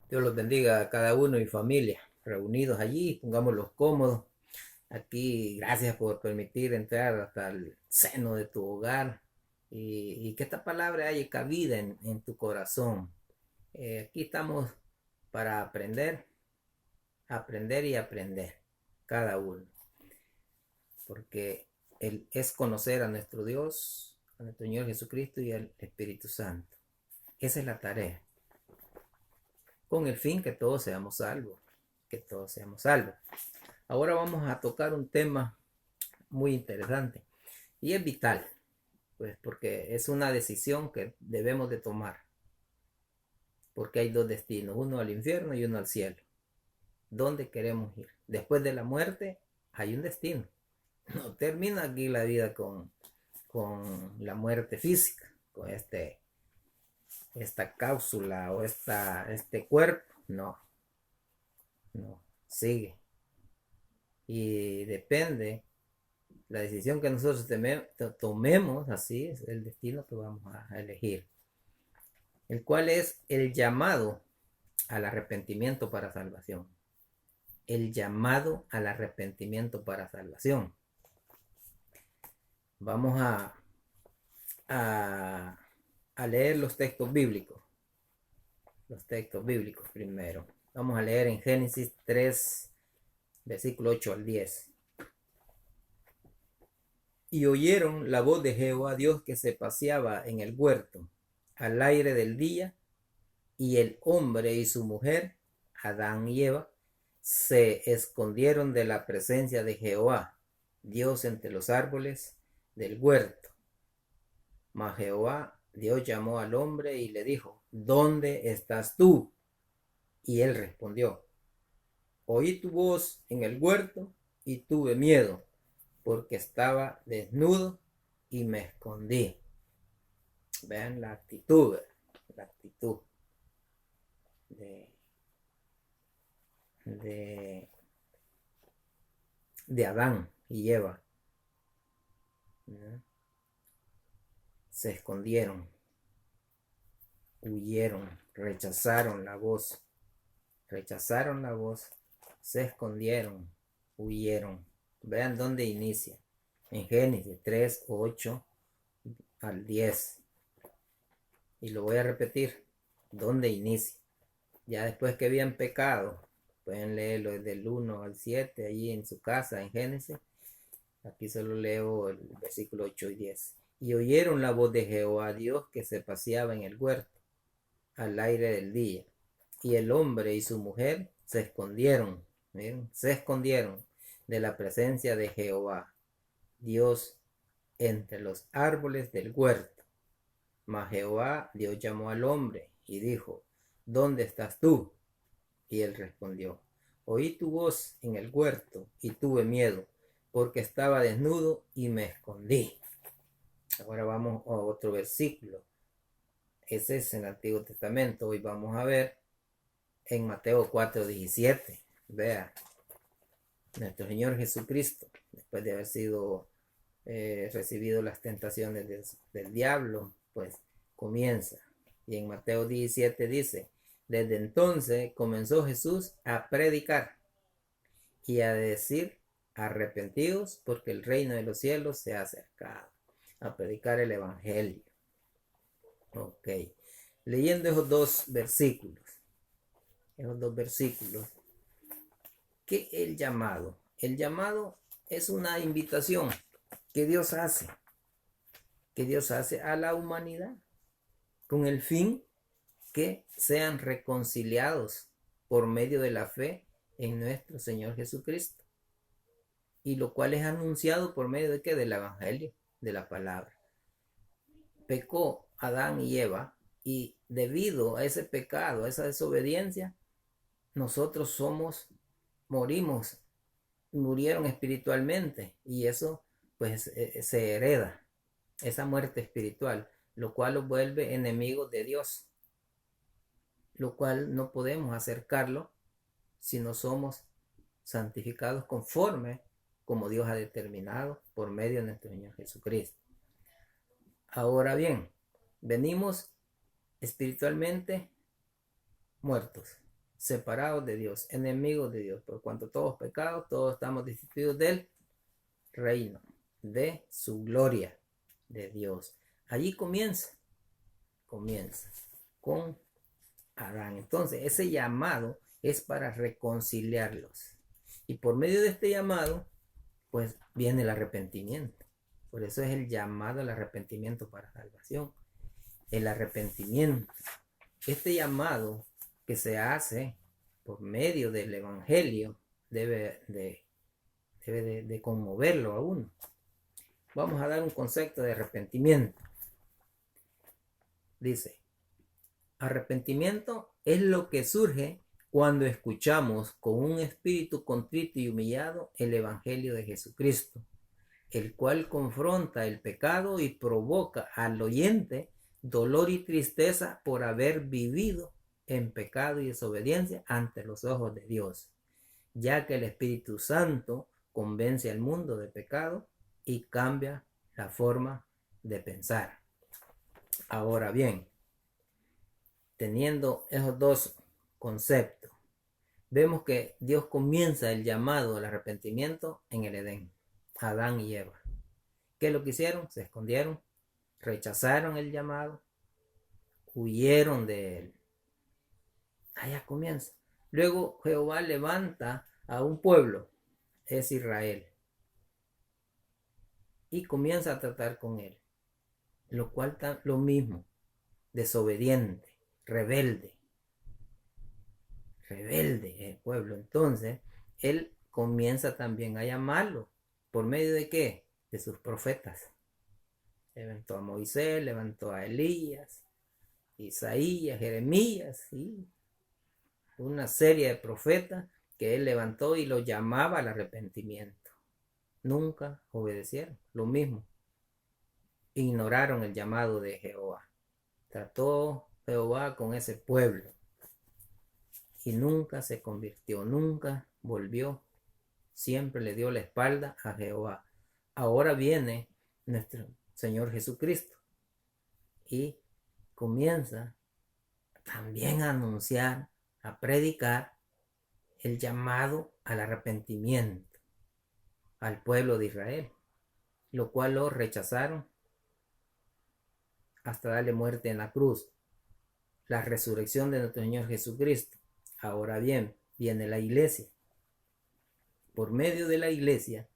Dios los bendiga a cada uno y familia, reunidos allí, pongámoslos cómodos. Aquí, gracias por permitir entrar hasta el seno de tu hogar y que esta palabra haya cabida en tu corazón. Aquí estamos para aprender y aprender, cada uno, porque Él es conocer a nuestro Dios, a nuestro Señor Jesucristo y al Espíritu Santo. Esa es la tarea, con el fin que todos seamos salvos, que todos seamos salvos. Ahora vamos a tocar un tema muy interesante y es vital, pues porque es una decisión que debemos de tomar, porque hay dos destinos, uno al infierno y uno al cielo. ¿Dónde queremos ir? Después de la muerte hay un destino. No termina aquí la vida con la muerte física, con esta cápsula o este cuerpo. No, no, sigue. Y depende la decisión que nosotros tomemos, así es el destino que vamos a elegir, el cual es el llamado al arrepentimiento para salvación. El llamado al arrepentimiento para salvación. Vamos a leer los textos bíblicos. Los textos bíblicos primero. Vamos a leer en Génesis 3, versículo 8 al 10. Y oyeron la voz de Jehová Dios que se paseaba en el huerto al aire del día, y el hombre y su mujer, Adán y Eva, se escondieron de la presencia de Jehová Dios entre los árboles del huerto. Mas Jehová Dios llamó al hombre y le dijo: ¿dónde estás tú? Y él respondió: oí tu voz en el huerto y tuve miedo, porque estaba desnudo y me escondí. Vean la actitud de, de Adán y Eva. Se escondieron, huyeron, rechazaron la voz, se escondieron, huyeron. Vean dónde inicia. En Génesis 3, 8 al 10. Y lo voy a repetir. ¿Dónde inicia? Ya después que habían pecado, pueden leerlo desde el 1 al 7, allí en su casa, en Génesis. Aquí solo leo el versículo 8 y 10. Y oyeron la voz de Jehová Dios que se paseaba en el huerto al aire del día. Y el hombre y su mujer se escondieron, ¿miren? Se escondieron de la presencia de Jehová Dios entre los árboles del huerto. Mas Jehová Dios llamó al hombre y dijo: ¿dónde estás tú? Y él respondió: oí tu voz en el huerto y tuve miedo, porque estaba desnudo y me escondí. Ahora vamos a otro versículo. Ese es en el Antiguo Testamento. Hoy vamos a ver en Mateo 4:17. Vea, nuestro Señor Jesucristo, después de haber sido recibido las tentaciones del diablo, pues comienza. Y en Mateo 17 dice: desde entonces comenzó Jesús a predicar y a decir: arrepentidos, porque el reino de los cielos se ha acercado. A predicar el evangelio. Ok. Leyendo esos dos versículos. ¿Qué es el llamado? El llamado es una invitación que Dios hace a la humanidad con el fin que sean reconciliados por medio de la fe en nuestro Señor Jesucristo, y lo cual es anunciado por medio de ¿qué? Del evangelio, de la palabra. Pecó Adán y Eva, y debido a ese pecado, a esa desobediencia, nosotros murieron espiritualmente, y eso pues se hereda, esa muerte espiritual, lo cual los vuelve enemigos de Dios, lo cual no podemos acercarlo si no somos santificados conforme como Dios ha determinado por medio de nuestro Señor Jesucristo. Ahora bien, venimos espiritualmente muertos, separados de Dios, enemigos de Dios, por cuanto todos pecados, todos estamos destituidos del reino, de su gloria de Dios. Allí comienza con Adán. Entonces, ese llamado es para reconciliarlos. Y por medio de este llamado, pues viene el arrepentimiento. Por eso es el llamado al arrepentimiento para salvación. El arrepentimiento. Este llamado que se hace por medio del evangelio debe de conmoverlo a uno. Vamos a dar un concepto de arrepentimiento. Dice, arrepentimiento es lo que surge cuando escuchamos con un espíritu contrito y humillado el evangelio de Jesucristo, el cual confronta el pecado y provoca al oyente dolor y tristeza por haber vivido en pecado y desobediencia ante los ojos de Dios, ya que el Espíritu Santo convence al mundo de pecado y cambia la forma de pensar. Ahora bien, teniendo esos dos conceptos, vemos que Dios comienza el llamado al arrepentimiento en el Edén, Adán y Eva. ¿Qué es lo que hicieron? Se escondieron, rechazaron el llamado, huyeron de él. Allá comienza. Luego Jehová levanta a un pueblo, es Israel, y comienza a tratar con él, lo cual está lo mismo, desobediente, rebelde el pueblo. Entonces él comienza también a llamarlo. ¿Por medio de qué? De sus profetas. Levantó a Moisés, levantó a Elías, Isaías, Jeremías, ¿sí? Una serie de profetas que él levantó y los llamaba al arrepentimiento. Nunca obedecieron, lo mismo. Ignoraron el llamado de Jehová. Trató Jehová con ese pueblo y nunca se convirtió, nunca volvió. Siempre le dio la espalda a Jehová. Ahora viene nuestro Señor Jesucristo y comienza también a anunciar, a predicar el llamado al arrepentimiento al pueblo de Israel, lo cual lo rechazaron hasta darle muerte en la cruz. La resurrección de nuestro Señor Jesucristo. Ahora bien, viene la iglesia. Por medio de la iglesia,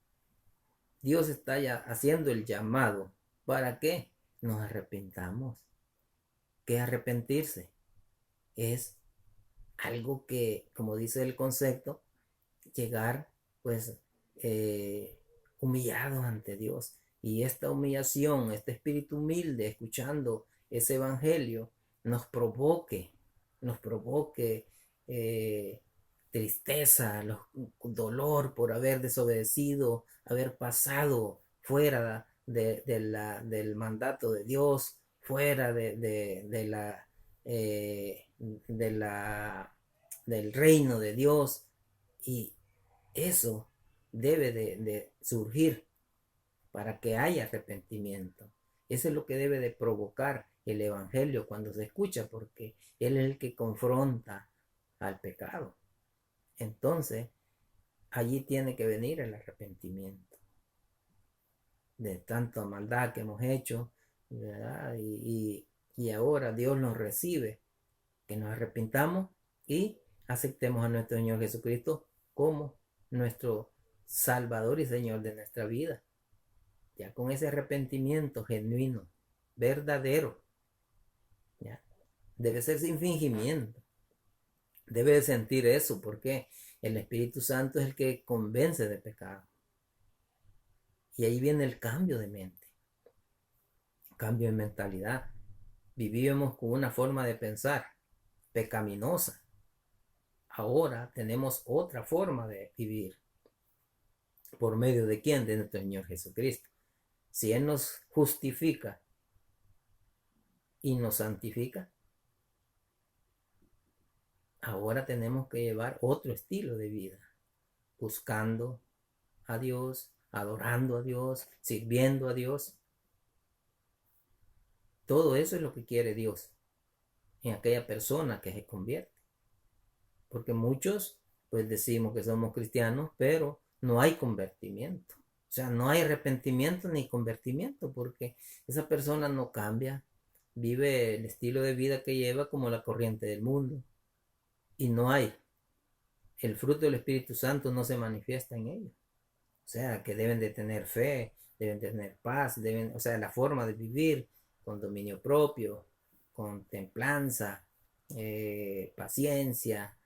Dios está ya haciendo el llamado para que nos arrepentamos. ¿Qué arrepentirse? Es algo que, como dice el concepto, llegar pues humillados ante Dios. Y esta humillación, este espíritu humilde, escuchando ese evangelio, nos provoque tristeza, dolor por haber desobedecido, haber pasado fuera del mandato de Dios, fuera del reino de Dios. Y eso debe de surgir para que haya arrepentimiento. Eso es lo que debe de provocar el evangelio cuando se escucha, porque Él es el que confronta al pecado. Entonces, allí tiene que venir el arrepentimiento de tanta maldad que hemos hecho, ¿verdad? Y ahora Dios nos recibe, que nos arrepintamos y aceptemos a nuestro Señor Jesucristo como nuestro Salvador y Señor de nuestra vida. Ya con ese arrepentimiento genuino, verdadero, ¿ya? Debe ser sin fingimiento. Debe de sentir eso, porque el Espíritu Santo es el que convence de pecado. Y ahí viene el cambio de mente, cambio de mentalidad. Vivíamos con una forma de pensar pecaminosa. Ahora tenemos otra forma de vivir. ¿Por medio de quién? De nuestro Señor Jesucristo. Si Él nos justifica y nos santifica, ahora tenemos que llevar otro estilo de vida, buscando a Dios, adorando a Dios, sirviendo a Dios. Todo eso es lo que quiere Dios en aquella persona que se convierte. Porque muchos pues decimos que somos cristianos, pero no hay convertimiento. O sea, no hay arrepentimiento ni convertimiento porque esa persona no cambia, vive el estilo de vida que lleva como la corriente del mundo y no hay. El fruto del Espíritu Santo no se manifiesta en ellos. O sea, que deben de tener fe, deben de tener paz, o sea, la forma de vivir con dominio propio, con templanza, paciencia,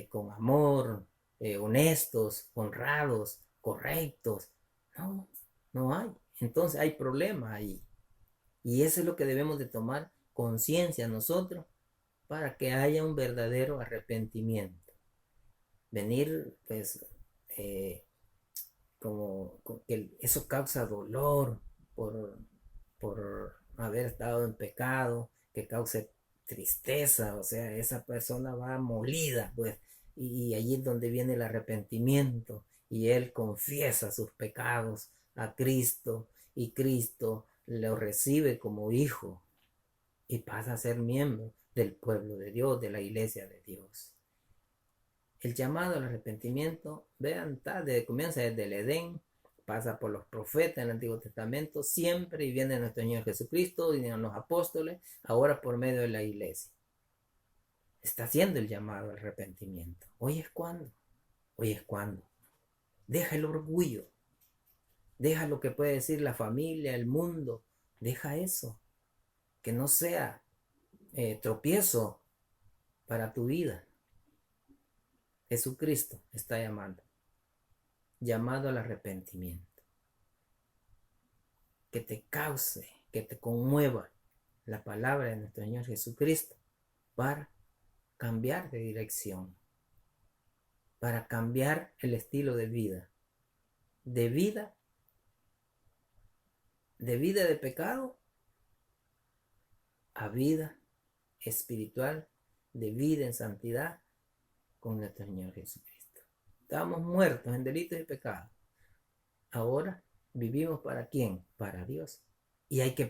con amor, honestos, honrados, correctos. No, no hay. Entonces hay problema ahí. Y eso es lo que debemos de tomar conciencia nosotros para que haya un verdadero arrepentimiento. Venir, pues, que eso causa dolor por haber estado en pecado, que cause tristeza, o sea, esa persona va molida, pues, y allí es donde viene el arrepentimiento, y él confiesa sus pecados a Cristo, y Cristo lo recibe como hijo, y pasa a ser miembro del pueblo de Dios, de la iglesia de Dios. El llamado al arrepentimiento, vean, comienza desde el Edén, pasa por los profetas en el Antiguo Testamento, siempre, y viene nuestro Señor Jesucristo y los apóstoles, ahora por medio de la iglesia. Está haciendo el llamado al arrepentimiento. Hoy es cuando. Hoy es cuando. Deja el orgullo. Deja lo que puede decir la familia, el mundo. Deja eso. Que no sea tropiezo para tu vida. Jesucristo está llamando. Llamado al arrepentimiento. Que te cause, que te conmueva la palabra de nuestro Señor Jesucristo para cambiar de dirección, para cambiar el estilo de vida de pecado a vida espiritual, de vida en santidad con nuestro Señor Jesucristo. Estábamos muertos en delitos y pecados. Ahora vivimos ¿para quién? Para Dios. Y hay que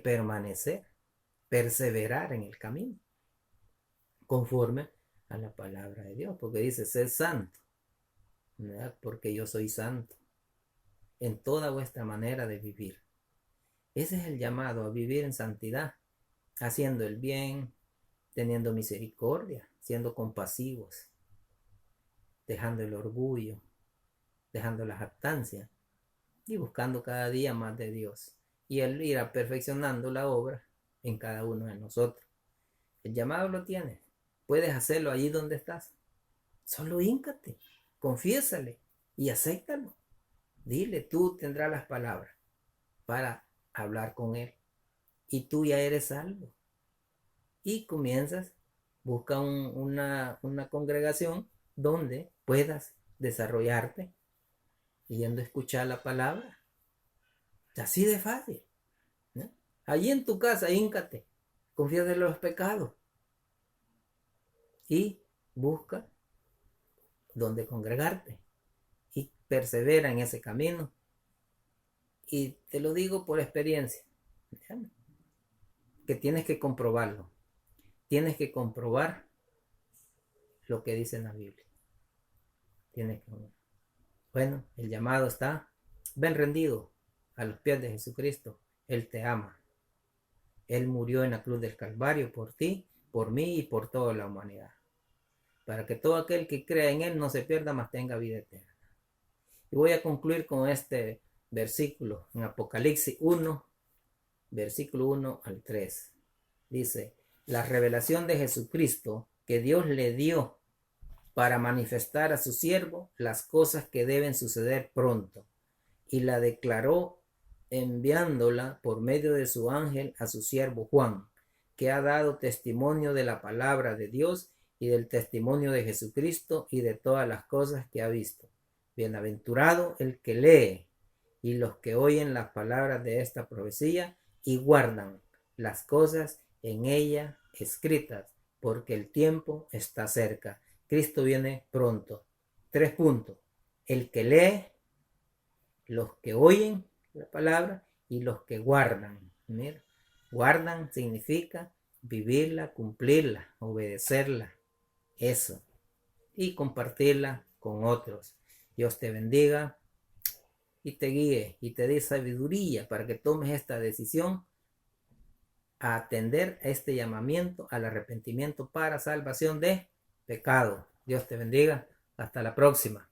perseverar en el camino, conforme a la palabra de Dios, porque dice, ser santo, ¿verdad? Porque yo soy santo, en toda vuestra manera de vivir. Ese es el llamado a vivir en santidad, haciendo el bien, teniendo misericordia, siendo compasivos, dejando el orgullo, dejando la jactancia y buscando cada día más de Dios. Y Él irá perfeccionando la obra en cada uno de nosotros. El llamado lo tienes. Puedes hacerlo allí donde estás. Solo híncate, confiésale y acéptalo. Dile, tú tendrás las palabras para hablar con Él. Y tú ya eres salvo. Y comienzas, busca una congregación donde puedas desarrollarte yendo a escuchar la palabra. Así de fácil, ¿no? Allí en tu casa, híncate, confiesa en los pecados y busca donde congregarte y persevera en ese camino. Y te lo digo por experiencia, ¿ya? Que tienes que comprobarlo. Tienes que comprobar lo que dice en la Biblia. Bueno, el llamado está. Ven rendido a los pies de Jesucristo. Él te ama. Él murió en la cruz del Calvario por ti, por mí y por toda la humanidad. Para que todo aquel que crea en Él no se pierda, mas tenga vida eterna. Y voy a concluir con este versículo en Apocalipsis 1, versículo 1 al 3. Dice, la revelación de Jesucristo que Dios le dio para manifestar a su siervo las cosas que deben suceder pronto, y la declaró enviándola por medio de su ángel a su siervo Juan, que ha dado testimonio de la palabra de Dios y del testimonio de Jesucristo y de todas las cosas que ha visto. Bienaventurado el que lee y los que oyen las palabras de esta profecía y guardan las cosas en ella escritas, porque el tiempo está cerca. Cristo viene pronto. 3 puntos. El que lee, los que oyen la palabra y los que guardan. Mira, guardan significa vivirla, cumplirla, obedecerla. Eso. y compartirla con otros. Dios te bendiga y te guíe y te dé sabiduría para que tomes esta decisión a atender a este llamamiento al arrepentimiento para salvación de pecado. Dios te bendiga. Hasta la próxima.